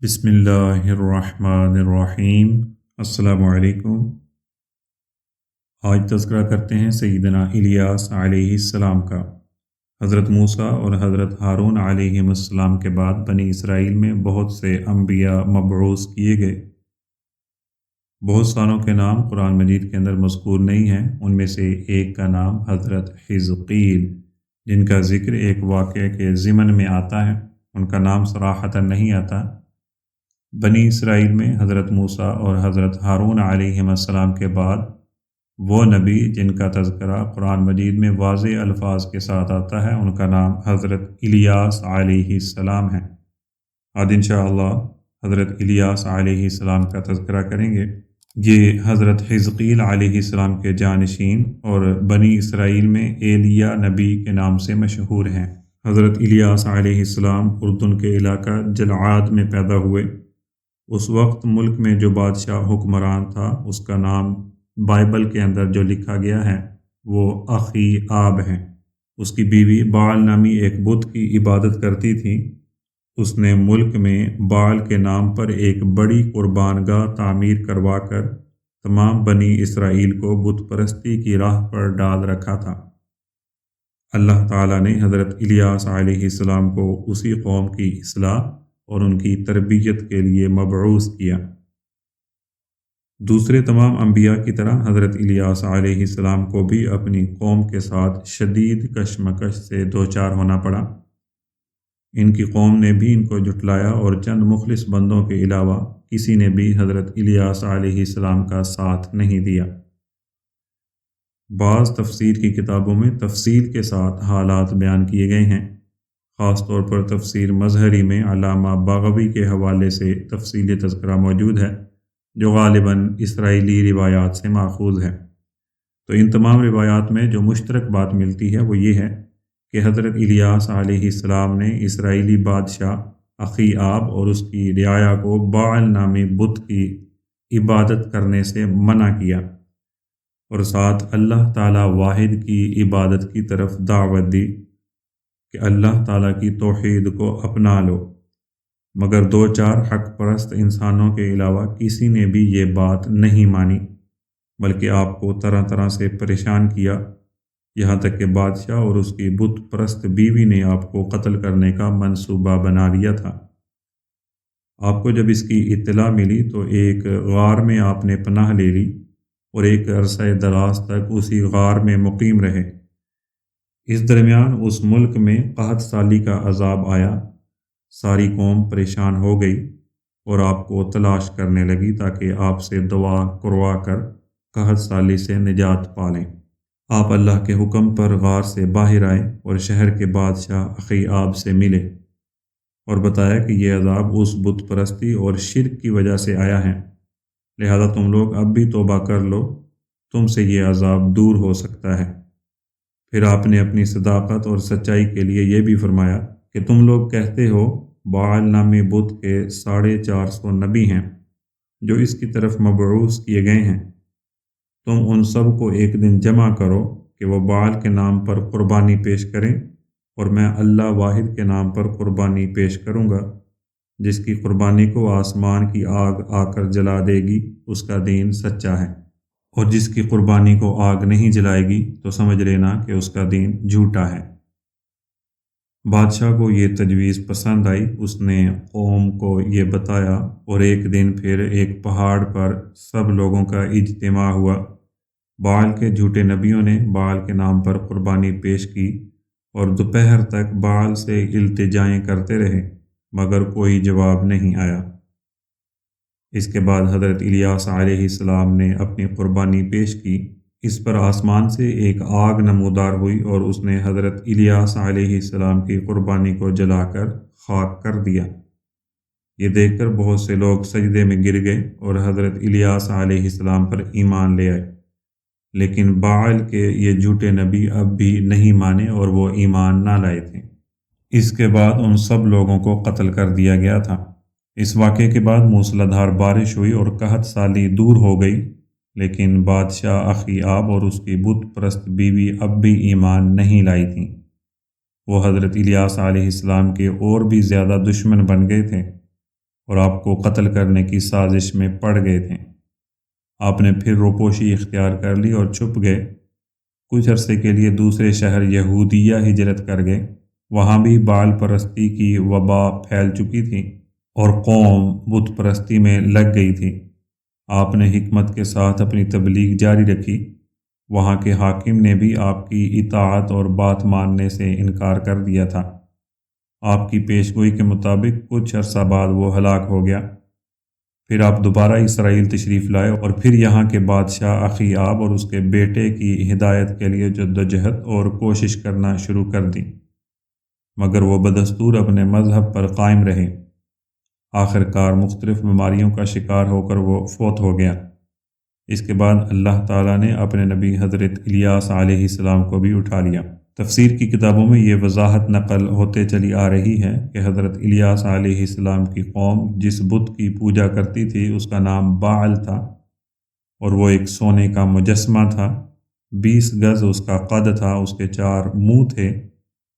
بسم اللہ الرحمن الرحیم۔ السلام علیکم۔ آج تذکرہ کرتے ہیں سیدنا الیاس علیہ السلام کا۔ حضرت موسیٰ اور حضرت ہارون علیہ السلام کے بعد بنی اسرائیل میں بہت سے انبیاء مبعوث کیے گئے۔ بہت ساروں کے نام قرآن مجید کے اندر مذکور نہیں ہیں۔ ان میں سے ایک کا نام حضرت حزقیل، جن کا ذکر ایک واقعے کے ضمن میں آتا ہے، ان کا نام صراحتاً نہیں آتا۔ بنی اسرائیل میں حضرت موسیٰ اور حضرت ہارون علیہ السلام کے بعد وہ نبی جن کا تذکرہ قرآن مجید میں واضح الفاظ کے ساتھ آتا ہے، ان کا نام حضرت الیاس علیہ السلام ہے۔ آج انشاءاللہ حضرت الیاس علیہ السلام کا تذکرہ کریں گے۔ یہ حضرت حزقیل علیہ السلام کے جانشین اور بنی اسرائیل میں ایلیا نبی کے نام سے مشہور ہیں۔ حضرت الیاس علیہ السلام اردن کے علاقہ جلعاد میں پیدا ہوئے۔ اس وقت ملک میں جو بادشاہ حکمران تھا، اس کا نام بائبل کے اندر جو لکھا گیا ہے وہ اخی آب ہے۔ اس کی بیوی بعل نامی ایک بت کی عبادت کرتی تھی۔ اس نے ملک میں بعل کے نام پر ایک بڑی قربان گاہ تعمیر کروا کر تمام بنی اسرائیل کو بت پرستی کی راہ پر ڈال رکھا تھا۔ اللہ تعالیٰ نے حضرت الیاس علیہ السلام کو اسی قوم کی اصلاح اور ان کی تربیت کے لیے مبعوث کیا۔ دوسرے تمام انبیاء کی طرح حضرت الیاس علیہ السلام کو بھی اپنی قوم کے ساتھ شدید کشمکش سے دوچار ہونا پڑا۔ ان کی قوم نے بھی ان کو جھٹلایا اور چند مخلص بندوں کے علاوہ کسی نے بھی حضرت الیاس علیہ السلام کا ساتھ نہیں دیا۔ بعض تفسیر کی کتابوں میں تفصیل کے ساتھ حالات بیان کیے گئے ہیں۔ خاص طور پر تفسیر مظہری میں علامہ باغوی کے حوالے سے تفصیلی تذکرہ موجود ہے، جو غالباً اسرائیلی روایات سے ماخوذ ہے۔ تو ان تمام روایات میں جو مشترک بات ملتی ہے وہ یہ ہے کہ حضرت الیاس علیہ السلام نے اسرائیلی بادشاہ اخی آب اور اس کی رعایا کو بعل نامی بت کی عبادت کرنے سے منع کیا، اور ساتھ اللہ تعالیٰ واحد کی عبادت کی طرف دعوت دی کہ اللہ تعالیٰ کی توحید کو اپنا لو۔ مگر دو چار حق پرست انسانوں کے علاوہ کسی نے بھی یہ بات نہیں مانی، بلکہ آپ کو طرح طرح سے پریشان کیا، یہاں تک کہ بادشاہ اور اس کی بت پرست بیوی نے آپ کو قتل کرنے کا منصوبہ بنا لیا تھا۔ آپ کو جب اس کی اطلاع ملی تو ایک غار میں آپ نے پناہ لے لی اور ایک عرصہ دراز تک اسی غار میں مقیم رہے۔ اس درمیان اس ملک میں قحط سالی کا عذاب آیا۔ ساری قوم پریشان ہو گئی اور آپ کو تلاش کرنے لگی تاکہ آپ سے دعا کروا کر قحط سالی سے نجات پالیں۔ آپ اللہ کے حکم پر غار سے باہر آئے اور شہر کے بادشاہ اخی آب سے ملے اور بتایا کہ یہ عذاب اس بت پرستی اور شرک کی وجہ سے آیا ہے، لہذا تم لوگ اب بھی توبہ کر لو، تم سے یہ عذاب دور ہو سکتا ہے۔ پھر آپ نے اپنی صداقت اور سچائی کے لیے یہ بھی فرمایا کہ تم لوگ کہتے ہو بعل نامی بت کے 450 نبی ہیں جو اس کی طرف مبعوث کیے گئے ہیں۔ تم ان سب کو ایک دن جمع کرو کہ وہ بعل کے نام پر قربانی پیش کریں، اور میں اللہ واحد کے نام پر قربانی پیش کروں گا۔ جس کی قربانی کو آسمان کی آگ آ کر جلا دے گی، اس کا دین سچا ہے، اور جس کی قربانی کو آگ نہیں جلائے گی تو سمجھ لینا کہ اس کا دین جھوٹا ہے۔ بادشاہ کو یہ تجویز پسند آئی۔ اس نے قوم کو یہ بتایا اور ایک دن پھر ایک پہاڑ پر سب لوگوں کا اجتماع ہوا۔ بعل کے جھوٹے نبیوں نے بعل کے نام پر قربانی پیش کی اور دوپہر تک بعل سے التجائیں کرتے رہے، مگر کوئی جواب نہیں آیا۔ اس کے بعد حضرت الیاس علیہ السلام نے اپنی قربانی پیش کی۔ اس پر آسمان سے ایک آگ نمودار ہوئی اور اس نے حضرت الیاس علیہ السلام کی قربانی کو جلا کر خاک کر دیا۔ یہ دیکھ کر بہت سے لوگ سجدے میں گر گئے اور حضرت الیاس علیہ السلام پر ایمان لے آئے، لیکن بعل کے یہ جھوٹے نبی اب بھی نہیں مانے اور وہ ایمان نہ لائے تھے۔ اس کے بعد ان سب لوگوں کو قتل کر دیا گیا تھا۔ اس واقعے کے بعد موسلا دھار بارش ہوئی اور قحط سالی دور ہو گئی، لیکن بادشاہ اخی آب اور اس کی بت پرست بیوی اب بھی ایمان نہیں لائی تھیں۔ وہ حضرت الیاس علیہ السلام کے اور بھی زیادہ دشمن بن گئے تھے اور آپ کو قتل کرنے کی سازش میں پڑ گئے تھے۔ آپ نے پھر روپوشی اختیار کر لی اور چھپ گئے۔ کچھ عرصے کے لیے دوسرے شہر یہودیہ ہجرت کر گئے۔ وہاں بھی بال پرستی کی وبا پھیل چکی تھی اور قوم بت پرستی میں لگ گئی تھی۔ آپ نے حکمت کے ساتھ اپنی تبلیغ جاری رکھی۔ وہاں کے حاکم نے بھی آپ کی اطاعت اور بات ماننے سے انکار کر دیا تھا۔ آپ کی پیشگوئی کے مطابق کچھ عرصہ بعد وہ ہلاک ہو گیا۔ پھر آپ دوبارہ اسرائیل تشریف لائے اور پھر یہاں کے بادشاہ اخیاب اور اس کے بیٹے کی ہدایت کے لیے جدوجہد اور کوشش کرنا شروع کر دی، مگر وہ بدستور اپنے مذہب پر قائم رہے۔ آخر کار مختلف بیماریوں کا شکار ہو کر وہ فوت ہو گیا۔ اس کے بعد اللہ تعالیٰ نے اپنے نبی حضرت الیاس علیہ السلام کو بھی اٹھا لیا۔ تفسیر کی کتابوں میں یہ وضاحت نقل ہوتے چلی آ رہی ہے کہ حضرت الیاس علیہ السلام کی قوم جس بت کی پوجا کرتی تھی اس کا نام باعل تھا، اور وہ ایک سونے کا مجسمہ تھا۔ 20 گز اس کا قد تھا، اس کے 4 منہ تھے،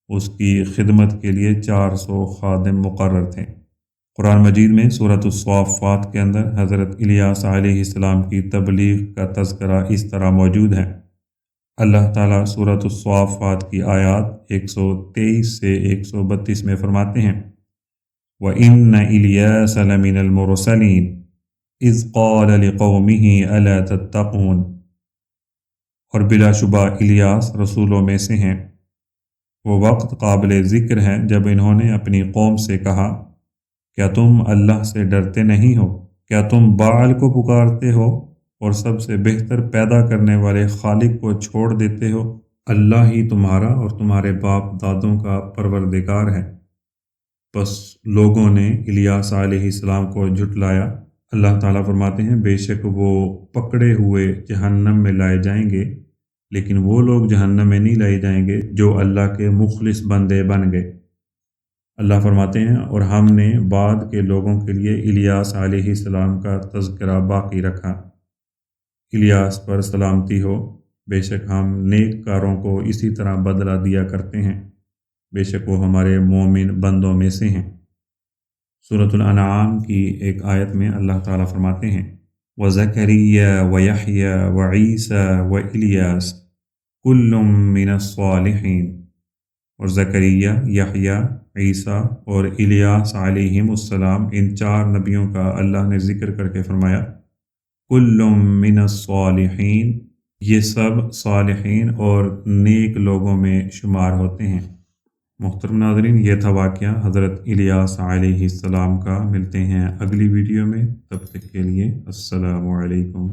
اس کی خدمت کے لیے 400 خادم مقرر تھے۔ قرآن مجید میں سورۃ الصافات کے اندر حضرت الیاس علیہ السلام کی تبلیغ کا تذکرہ اس طرح موجود ہے۔ اللہ تعالیٰ سورۃ الصافات کی آیات 123 سے 132 میں فرماتے ہیں وَإِنَّ إِلْيَاسَ لَمِنَ الْمُرْسَلِينَ إِذْ قَالَ لِقَوْمِهِ أَلَا تَتَّقُونَ، اور بلا شبہ الیاس رسولوں میں سے ہیں۔ وہ وقت قابل ذکر ہے جب انہوں نے اپنی قوم سے کہا، کیا تم اللہ سے ڈرتے نہیں ہو؟ کیا تم باعل کو پکارتے ہو اور سب سے بہتر پیدا کرنے والے خالق کو چھوڑ دیتے ہو؟ اللہ ہی تمہارا اور تمہارے باپ دادوں کا پروردگار ہے۔ بس لوگوں نے الیاس علیہ السلام کو جھٹلایا۔ اللہ تعالیٰ فرماتے ہیں بے شک وہ پکڑے ہوئے جہنم میں لائے جائیں گے، لیکن وہ لوگ جہنم میں نہیں لائے جائیں گے جو اللہ کے مخلص بندے بن گئے۔ اللہ فرماتے ہیں اور ہم نے بعد کے لوگوں کے لیے الیاس علیہ السلام کا تذکرہ باقی رکھا۔ الیاس پر سلامتی ہو، بے شک ہم نیک کاروں کو اسی طرح بدلہ دیا کرتے ہیں، بے شک وہ ہمارے مومن بندوں میں سے ہیں۔ سورۃ الانعام کی ایک آیت میں اللہ تعالیٰ فرماتے ہیں وَزَكَرِيَّا وَيَحْيَا وَعِيسَى وَإِلْيَاسَ كُلٌّ مِّنَ الصَّالِحِينَ، اور زکریا، یحییٰ، عیسیٰ اور الیاس علیہم السلام، ان 4 نبیوں کا اللہ نے ذکر کر کے فرمایا کل من الصالحین، یہ سب صالحین اور نیک لوگوں میں شمار ہوتے ہیں۔ محترم ناظرین، یہ تھا واقعہ حضرت الیاس علیہ السلام کا۔ ملتے ہیں اگلی ویڈیو میں، تب تک کے لیے السلام علیکم۔